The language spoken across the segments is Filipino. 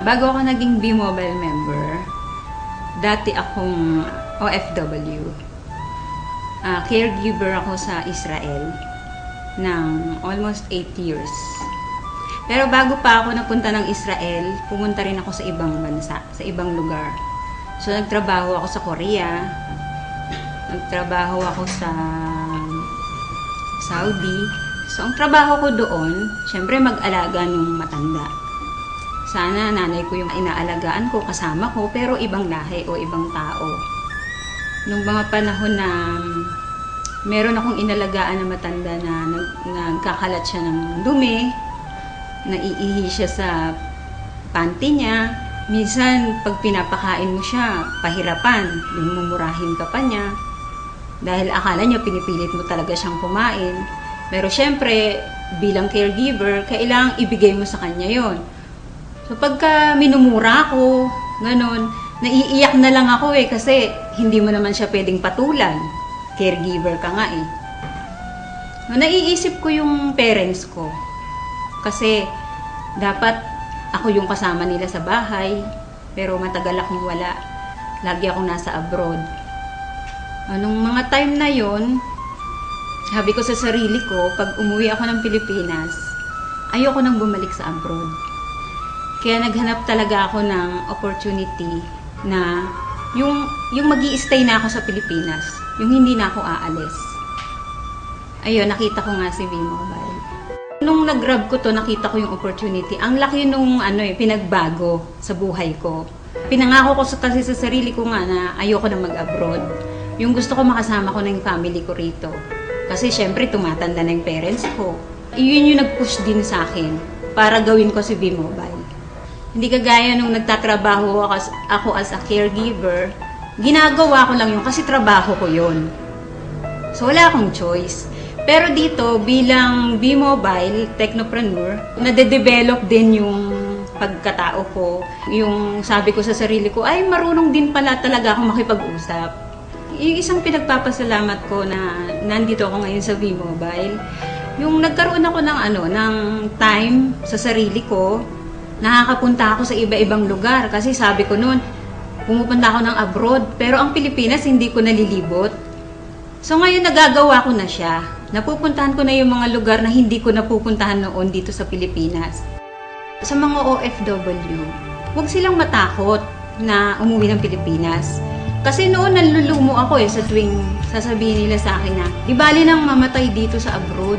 Bago ako naging B-Mobile member, dati akong OFW. Caregiver ako sa Israel ng almost 8 years. Pero bago pa ako napunta ng Israel, pumunta rin ako sa ibang bansa, sa ibang lugar. So, nagtrabaho ako sa Korea, nagtrabaho ako sa Saudi. So, ang trabaho ko doon, syempre mag-alaga ng matanda. Sana nanay ko yung inaalagaan ko, kasama ko, pero ibang lahi o ibang tao. Nung mga panahon na meron akong inalagaan na matanda na nagkakalat siya ng dumi, naiihi siya sa panty niya, minsan pag pinapakain mo siya, pahirapan, mumurahin ka pa niya, dahil akala niya pinipilit mo talaga siyang kumain. Pero syempre, bilang caregiver, kailangang ibigay mo sa kanya yon. So pagka minumura ko, ganun, naiiyak na lang ako kasi hindi mo naman siya pwedeng patulan. Caregiver ka nga eh. So, naiisip ko yung parents ko. Kasi dapat ako yung kasama nila sa bahay, pero matagal akong wala. Lagi akong nasa abroad. Nung mga time na yon, sabi ko sa sarili ko, pag umuwi ako ng Pilipinas, ayoko nang bumalik sa abroad. Kaya naghanap talaga ako ng opportunity na yung magi-stay na ako sa Pilipinas, yung hindi na ako aalis. Ayun, nakita ko nga si B-Mobile. Nung nag-grab ko to, nakita ko yung opportunity. Ang laki nung pinagbago sa buhay ko. Pinangako ko kasi sa sarili ko nga na ayoko na mag-abroad. Yung gusto ko makasama ko ng family ko rito. Kasi syempre tumatanda na yung parents ko. Iyon yung nag-push din sa akin para gawin ko si B-Mobile. Hindi kagaya nung nagtatrabaho ako as a caregiver, ginagawa ko lang yun kasi trabaho ko yun. So wala akong choice. Pero dito, bilang B-Mobile technopreneur, nade-develop din yung pagkatao ko. Yung sabi ko sa sarili ko, ay marunong din pala talaga ako makipag-usap. Yung isang pinagpapasalamat ko na nandito ako ngayon sa B-Mobile, yung nagkaroon ako ng time sa sarili ko, nakakapunta ako sa iba-ibang lugar. Kasi sabi ko noon, pumupunta ako ng abroad, pero ang Pilipinas hindi ko nalilibot. So ngayon nagagawa ko na siya. Napupuntahan ko na yung mga lugar na hindi ko napupuntahan noon dito sa Pilipinas. Sa mga OFW, huwag silang matakot na umuwi ng Pilipinas. Kasi noon nanlulumo ako sa tuwing sasabihin nila sa akin na, di bali nang mamatay dito sa abroad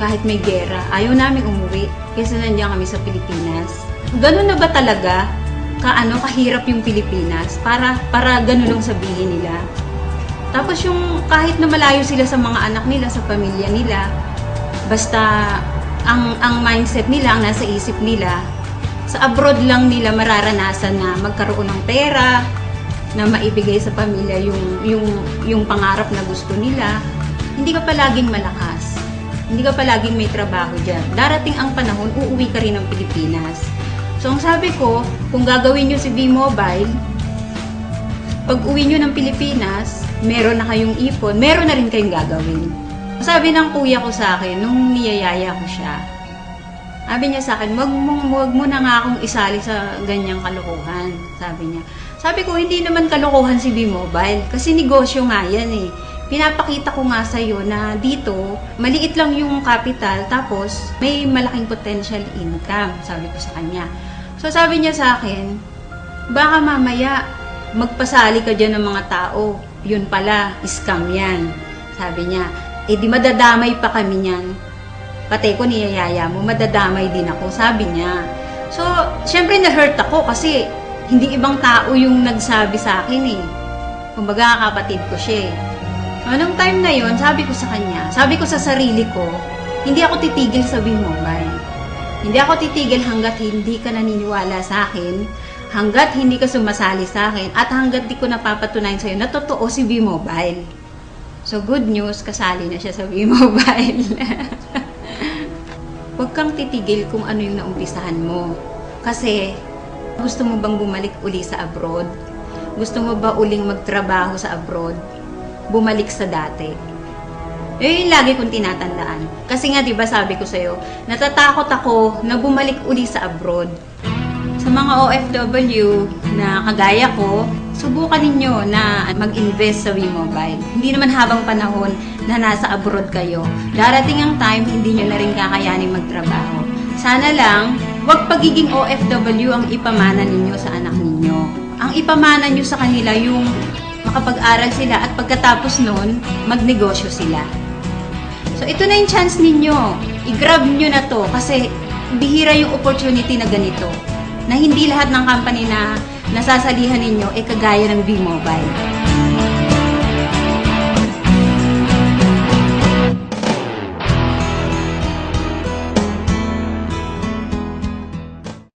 kahit may gera. Ayaw namin umuwi kasi nandiyan kami sa Pilipinas. Ganun na ba talaga kahirap yung Pilipinas para ganun ang sabihin nila? Tapos yung kahit na malayo sila sa mga anak nila, sa pamilya nila, basta ang mindset nila, ang nasa isip nila, sa abroad lang nila mararanasan na magkaroon ng pera, na maibigay sa pamilya yung pangarap na gusto nila. Hindi ka palaging malakas. Hindi ka palaging may trabaho dyan. Darating ang panahon, uuwi ka rin ng Pilipinas. So, ang sabi ko, kung gagawin nyo si B-Mobile, pag uwi nyo ng Pilipinas, meron na kayong ipon, meron na rin kayong gagawin. Sabi ng kuya ko sa akin, nung niyayaya ko siya, sabi niya sa akin, wag mo na nga akong isali sa ganyang kalokohan, sabi niya. Sabi ko, hindi naman kalokohan si B-Mobile, kasi negosyo nga yan eh. Pinapakita ko nga sa'yo na dito, maliit lang yung capital, tapos may malaking potential income, sabi ko sa kanya. So sabi niya sa akin, baka mamaya magpasali ka dyan ng mga tao, yun pala, scam yan. Sabi niya, di madadamay pa kami niyan. Pati ko niyayaya mo, madadamay din ako, sabi niya. So, syempre na-hurt ako kasi hindi ibang tao yung nagsabi sa akin eh. Kumbaga, kapatid ko siya eh. Anong time na yon, sabi ko sa kanya, sabi ko sa sarili ko, hindi ako titigil sa B-Mobile. Hindi ako titigil hanggat hindi ka naniniwala sa akin, hanggat hindi ka sumasali sa akin, at hanggat di ko napapatunayan sa'yo na totoo si B-Mobile. So, good news, kasali na siya sa B-Mobile. Huwag kang titigil kung ano yung naumpisahan mo. Kasi, gusto mo bang bumalik uli sa abroad? Gusto mo ba uling magtrabaho sa abroad? Bumalik sa dati? Yung lagi kong tinatandaan. Kasi nga, di ba sabi ko sa'yo, natatakot ako na bumalik uli sa abroad. Sa Sa mga OFW na kagaya ko, subukan ninyo na mag-invest sa WeMobile. Hindi naman habang panahon na nasa abroad kayo. Darating ang time, hindi nyo na rin kakayanin magtrabaho. Sana lang, huwag pagiging OFW ang ipamana ninyo sa anak ninyo. Ang ipamana nyo sa kanila yung makapag-aral sila at pagkatapos nun, magnegosyo sila. So ito na yung chance ninyo. I-grab nyo na to kasi bihira yung opportunity na ganito. Na hindi lahat ng company na nasasalihan ninyo ay kagaya ng WeMobile.